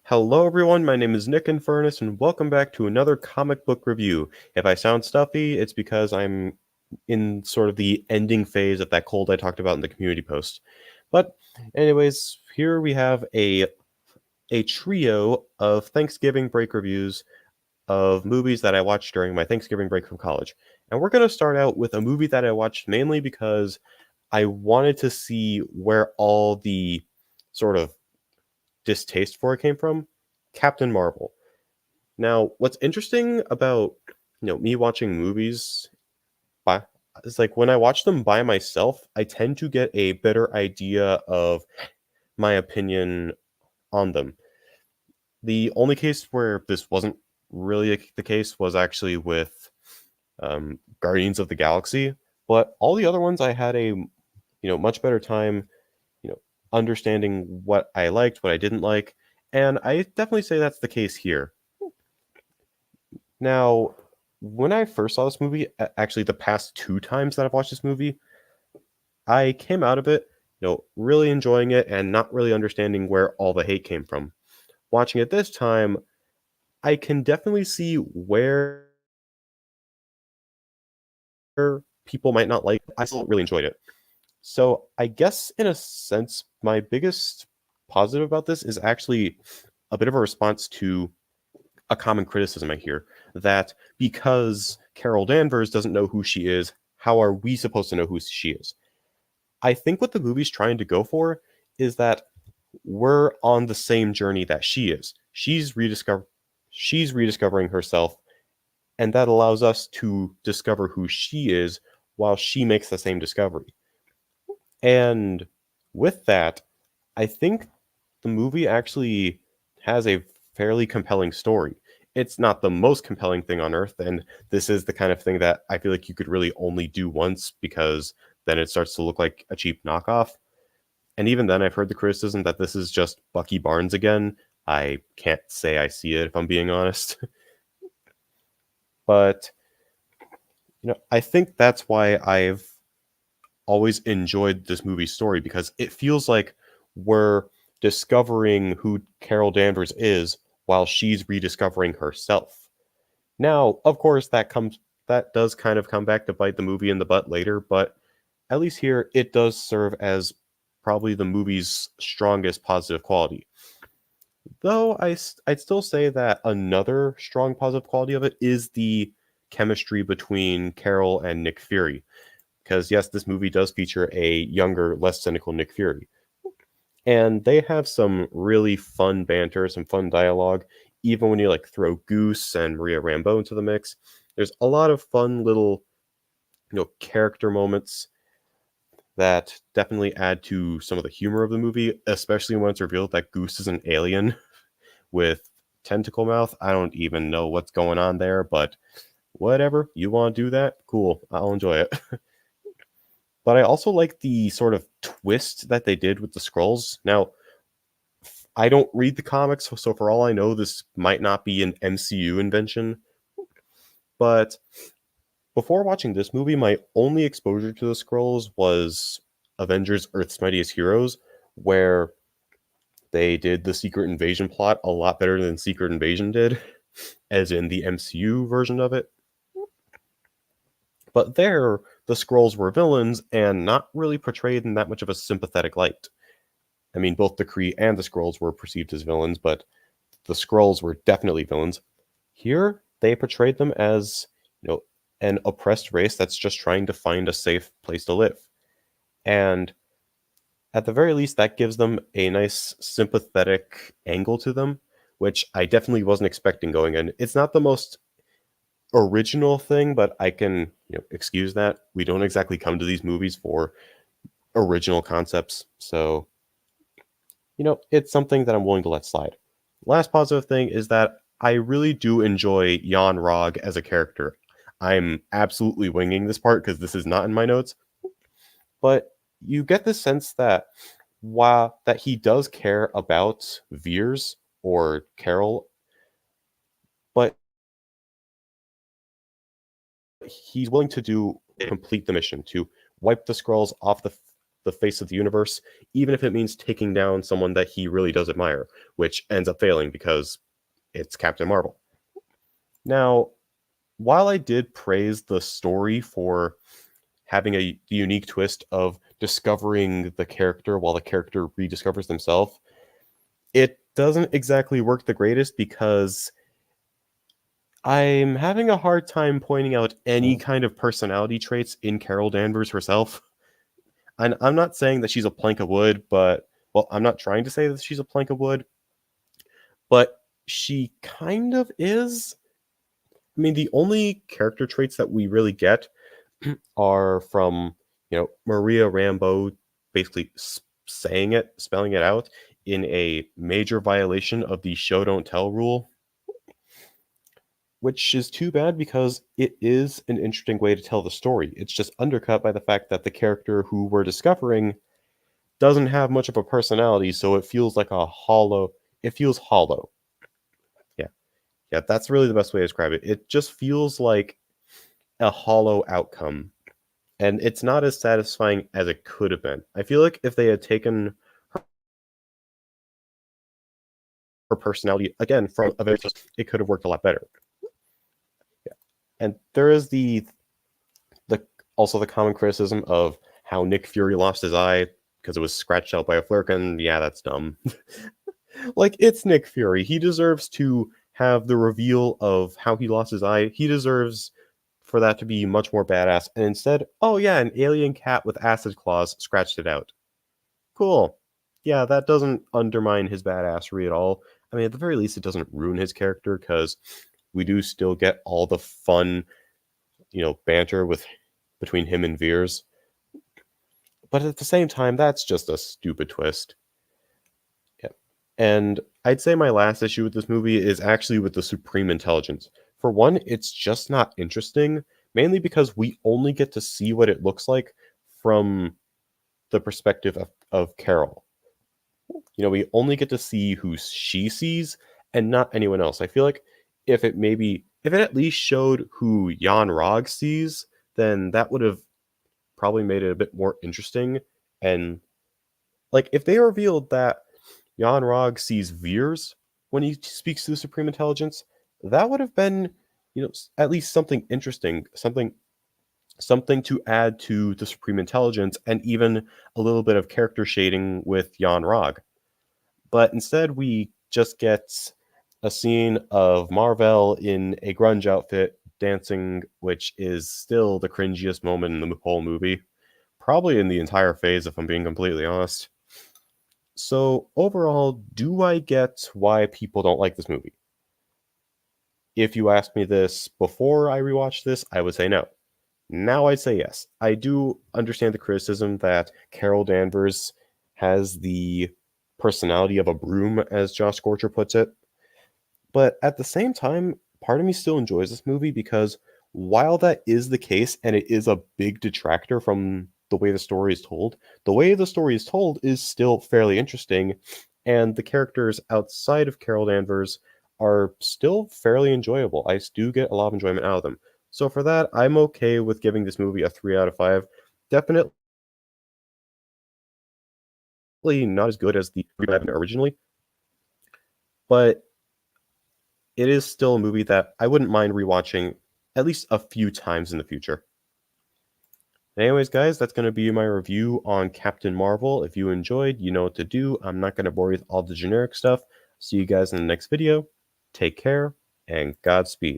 Hello, everyone. My name is Nick Infernus, and welcome back to another comic book review. If I sound stuffy, it's because I'm in sort of the ending phase of that cold I talked about in the community post. But, anyways, here we have a trio of Thanksgiving break reviews of movies that I watched during my Thanksgiving break from college. And we're going to start out with a movie that I watched mainly because I wanted to see where all the sort of distaste for it came from. Captain Marvel. Now, what's interesting about me watching movies by is like when I watch them by myself, I tend to get a better idea of my opinion on them. The only case where this wasn't really the case was actually with Guardians of the Galaxy, but all the other ones I had a much better time you know understanding what I liked, what I didn't like, and I definitely say that's the case here. Now, when I first saw this movie, actually the past two times that I've watched this movie, I came out of it, really enjoying it and not really understanding where all the hate came from. Watching it this time, I can definitely see where people might not like it. I still really enjoyed it. So I guess in a sense, my biggest positive about this is actually a bit of a response to a common criticism I hear that because Carol Danvers doesn't know who she is, how are we supposed to know who she is? I think what the movie's trying to go for is that we're on the same journey that she is. She's rediscovering herself, and that allows us to discover who she is while she makes the same discovery. And with that, I think the movie actually has a fairly compelling story. It's not the most compelling thing on earth, and this is the kind of thing that I feel like you could really only do once because then it starts to look like a cheap knockoff. And even then, I've heard the criticism that this is just Bucky Barnes again. I can't say I see it if I'm being honest. But, I think that's why I've always enjoyed this movie's story because it feels like we're discovering who Carol Danvers is while she's rediscovering herself. Now, of course, that does kind of come back to bite the movie in the butt later, but at least here it does serve as probably the movie's strongest positive quality. Though I'd still say that another strong positive quality of it is the chemistry between Carol and Nick Fury. Because yes, this movie does feature a younger, less cynical Nick Fury. And they have some really fun banter, some fun dialogue, even when you like throw Goose and Maria Rambeau into the mix. There's a lot of fun little, character moments that definitely add to some of the humor of the movie, especially when it's revealed that Goose is an alien with tentacle mouth. I don't even know what's going on there, but whatever. You want to do that? Cool. I'll enjoy it. But I also like the sort of twist that they did with the scrolls. Now, I don't read the comics, so for all I know, this might not be an MCU invention. But before watching this movie, my only exposure to the scrolls was Avengers Earth's Mightiest Heroes, where they did the Secret Invasion plot a lot better than Secret Invasion did, as in the MCU version of it. But there, the scrolls were villains and not really portrayed in that much of a sympathetic light. I mean, both the Kree and the Skrulls were perceived as villains, but the Skrulls were definitely villains. Here, they portrayed them as, an oppressed race that's just trying to find a safe place to live. And at the very least, that gives them a nice sympathetic angle to them, which I definitely wasn't expecting going in. It's not the most original thing, but I can, excuse that. We don't exactly come to these movies for original concepts. So it's something that I'm willing to let slide. Last positive thing is that I really do enjoy Jan Rog as a character. I'm absolutely winging this part because this is not in my notes, but you get the sense that while that he does care about Veers or Carol, but he's willing to complete the mission to wipe the scrolls off the the face of the universe, even if it means taking down someone that he really does admire, which ends up failing because it's Captain Marvel. Now, while I did praise the story for having a unique twist of discovering the character while the character rediscovers themselves, it doesn't exactly work the greatest because I'm having a hard time pointing out any kind of personality traits in Carol Danvers herself. And I'm not saying that she's a plank of wood, but, well, I'm not trying to say that she's a plank of wood, but she kind of is. I mean, the only character traits that we really get are from, Maria Rambeau basically saying it, spelling it out in a major violation of the show don't tell rule, which is too bad because it is an interesting way to tell the story. It's just undercut by the fact that the character who we're discovering doesn't have much of a personality, so it feels like it feels hollow. Yeah. Yeah, that's really the best way to describe it. It just feels like a hollow outcome, and it's not as satisfying as it could have been. I feel like if they had taken her personality again from Avengers, it could have worked a lot better. Yeah. And there is the also the common criticism of how Nick Fury lost his eye because it was scratched out by a Flerken. Yeah, that's dumb. Like, it's Nick Fury. He deserves to have the reveal of how he lost his eye. He deserves for that to be much more badass. And instead, oh yeah, an alien cat with acid claws scratched it out. Cool. Yeah, that doesn't undermine his badassery at all. I mean, at the very least, it doesn't ruin his character because we do still get all the fun, banter between him and Veers. But at the same time, that's just a stupid twist. Yeah. And I'd say my last issue with this movie is actually with the Supreme Intelligence. For one, it's just not interesting, mainly because we only get to see what it looks like from the perspective of Carol. We only get to see who she sees and not anyone else. I feel like if it at least showed who Yon-Rogg sees, then that would have probably made it a bit more interesting. And like, if they revealed that Yon-Rogg sees Veers when he speaks to the Supreme Intelligence, that would have been, at least something interesting, something to add to the Supreme Intelligence, and even a little bit of character shading with Yon-Rogg. But instead, we just get a scene of Mar-Vell in a grunge outfit dancing, which is still the cringiest moment in the whole movie. Probably in the entire phase, if I'm being completely honest. So, overall, do I get why people don't like this movie? If you asked me this before I rewatched this, I would say no. Now I'd say yes. I do understand the criticism that Carol Danvers has the personality of a broom, as Josh Scorcher puts it. But at the same time, part of me still enjoys this movie because while that is the case and it is a big detractor from the way the story is told, the way the story is told is still fairly interesting, and the characters outside of Carol Danvers are still fairly enjoyable. I do get a lot of enjoyment out of them. So for that, I'm okay with giving this movie a 3 out of 5. Definitely not as good as the originally, but it is still a movie that I wouldn't mind rewatching at least a few times in the future. Anyways, guys, that's going to be my review on Captain Marvel. If you enjoyed, you know what to do. I'm not going to bore you with all the generic stuff. See you guys in the next video. Take care, and Godspeed.